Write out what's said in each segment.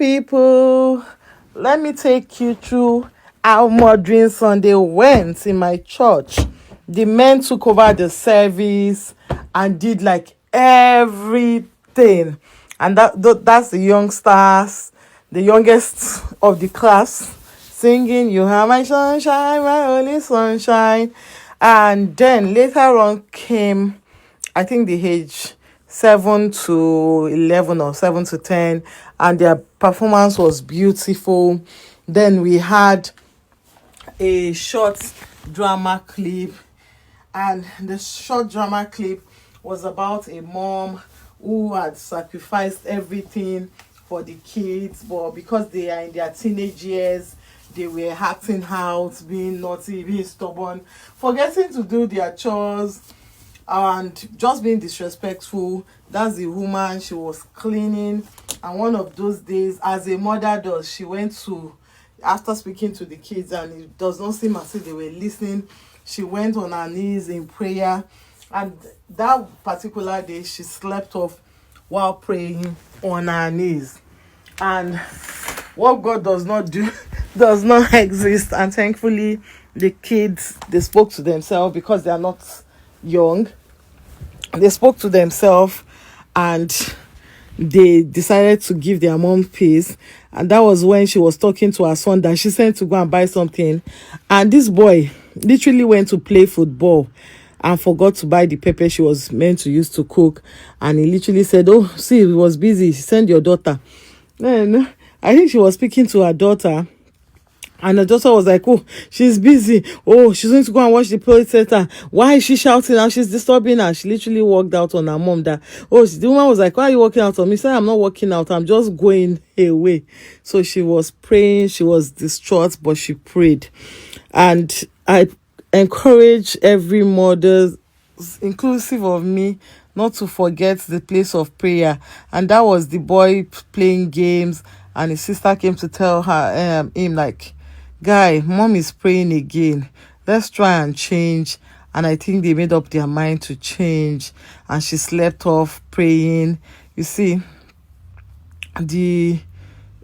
people, let me take you through how Modern Sunday went in my church. The men took over the service and did like everything. And that's the youngsters, the youngest of the class, singing, "You are my sunshine, my only sunshine." And then later on came, I think, the age 7 to 11 or 7 to 10, and their performance was beautiful. Then we had a short drama clip, and the short drama clip was about a mom who had sacrificed everything for the kids, but because they are in their teenage years, they were acting out, being naughty, being stubborn, forgetting to do their chores, and just being disrespectful. That's the woman. She was cleaning, and one of those days, as a mother does, she went to, after speaking to the kids, and it does not seem as if they were listening, she went on her knees in prayer. And that particular day, she slept off while praying on her knees. And what God does not do does not exist. And thankfully, the kids, they spoke to themselves because they are not young. They spoke to themselves and they decided to give their mom peace. And that was when she was talking to her son that she sent to go and buy something. And this boy literally went to play football and forgot to buy the pepper she was meant to use to cook. And he literally said, "Oh, see, he was busy. Send your daughter." Then I think she was speaking to her daughter, and the daughter was like, "Oh, she's busy. Oh, she's going to go and watch the play center. Why is she shouting now? She's disturbing her." She literally walked out on her mom. That, oh, the woman was like, "Why are you walking out on me?" She said, "I'm not walking out. I'm just going away." So she was praying. She was distraught, but she prayed. And I encourage every mother, inclusive of me, not to forget the place of prayer. And that was the boy playing games, and his sister came to tell him like, "Guy, mom is praying again. Let's try and change." And I think they made up their mind to change, and she slept off praying. You see, the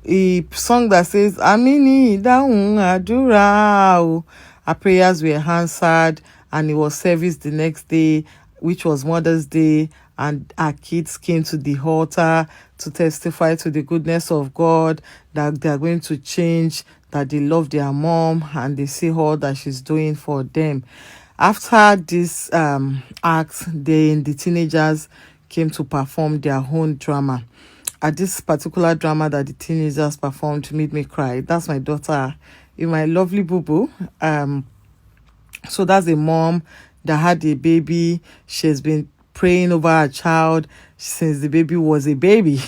a song that says, "Amini dahun adura o." Our prayers were answered, and it was service the next day, which was Mother's Day, and our kids came to the altar to testify to the goodness of God, that they are going to change, that they love their mom, and they see all that she's doing for them. After this act, the teenagers came to perform their own drama. At this particular drama that the teenagers performed made me cry. That's my daughter, my lovely boo-boo. So that's a mom that had a baby. She's been praying over her child since the baby was a baby.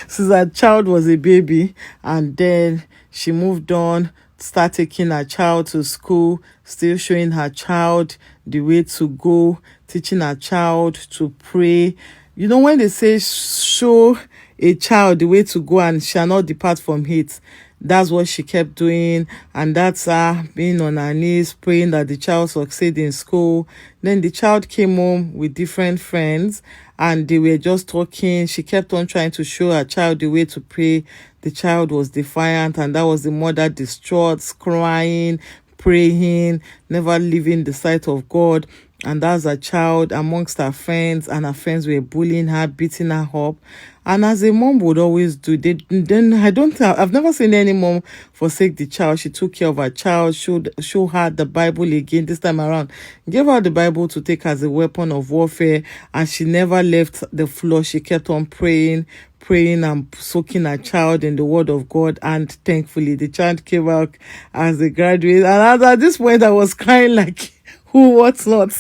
Since her child was a baby. And then she moved on, start taking her child to school, still showing her child the way to go, teaching her child to pray. You know, when they say show a child the way to go and shall not depart from it, that's what she kept doing. And that's her being on her knees praying that the child succeed in school. Then the child came home with different friends, and they were just talking. She kept on trying to show her child the way to pray. The child was defiant, and that was the mother distraught, crying, praying, never leaving the sight of God. And that's a child amongst her friends, and her friends were bullying her, beating her up. And as a mom would always do, I've never seen any mom forsake the child. She took care of her child, show her the Bible again this time around, gave her the Bible to take as a weapon of warfare, and she never left the floor. She kept on praying and soaking her child in the word of God. And thankfully, the child came out as a graduate. And at this point, I was crying like, who, what's not?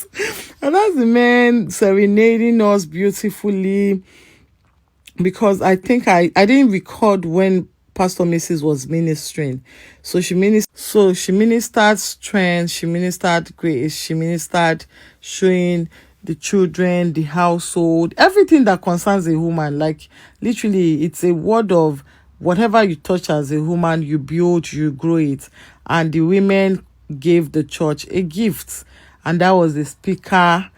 And that's the man serenading us beautifully, because I think I didn't record when Pastor Mrs. was ministering. So she ministered strength, she ministered grace, she ministered showing the children, the household, everything that concerns a woman. Like, literally, it's a word of whatever you touch as a woman, you build, you grow it. And the women gave the church a gift, and that was the speaker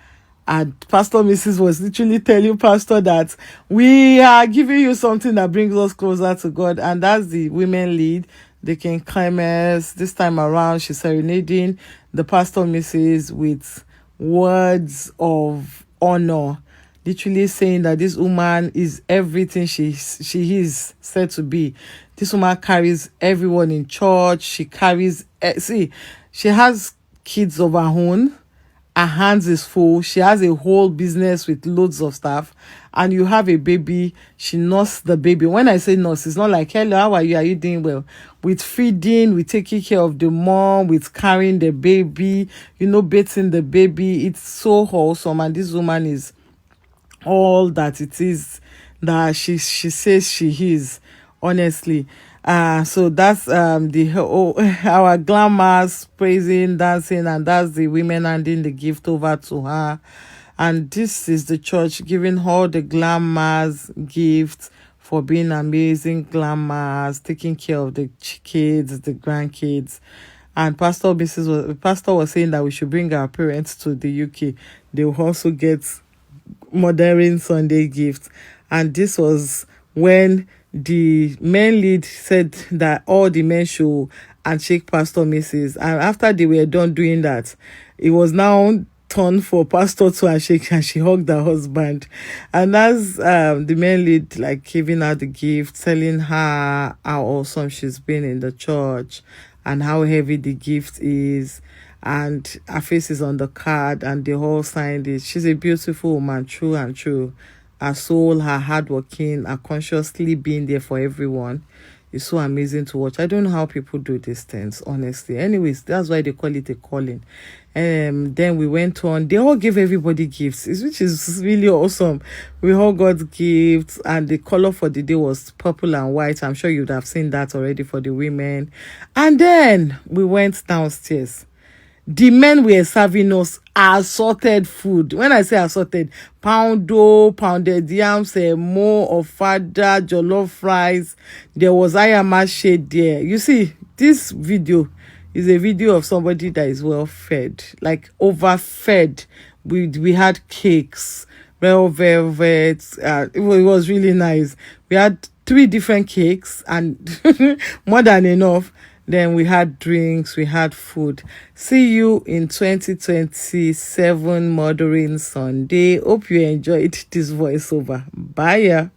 And Pastor Mrs. was literally telling Pastor that we are giving you something that brings us closer to God. And that's the women lead, the King Clemens. This time around, she's serenading the Pastor Mrs. with words of honor, literally saying that this woman is everything she is said to be. This woman carries everyone in church. She carries, she has kids of her own. Her hands is full. She has a whole business with loads of stuff. And you have a baby, she nurses the baby. When I say nurse, it's not like, hello, how are you? Are you doing well? With feeding, with taking care of the mom, with carrying the baby, bathing the baby. It's so wholesome. And this woman is all that it is that she says she is, honestly. So that's our glamours praising, dancing, and that's the women handing the gift over to her. And this is the church giving all the glamours gifts for being amazing glamours, taking care of the kids, the grandkids. And Pastor was saying that we should bring our parents to the UK. They will also get Mothering Sunday gifts. And this was when the men lead said that all the men should handshake Pastor Mrs. And after they were done doing that, it was now turn for Pastor to handshake, and she hugged her husband. And as the men lead like giving her the gift, telling her how awesome she's been in the church and how heavy the gift is, and her face is on the card, and they all signed it. She's a beautiful woman, true and true. Her soul, her hardworking, her consciously being there for everyone is so amazing to watch. I don't know how people do these things, honestly. Anyways, that's why they call it a calling. Then we went on. They all gave everybody gifts, which is really awesome. We all got gifts, and the color for the day was purple and white. I'm sure you'd have seen that already for the women. And then we went downstairs. The men were serving us assorted food. When I say assorted, pounded yams, more of fada, jollof rice. There was ayama shade there. You see, this video is a video of somebody that is well fed, like overfed. We had cakes, red velvet. It was really nice. We had 3 different cakes and more than enough. Then we had drinks, we had food. See you in 2027 Mothering Sunday. Hope you enjoyed this voiceover. Bye.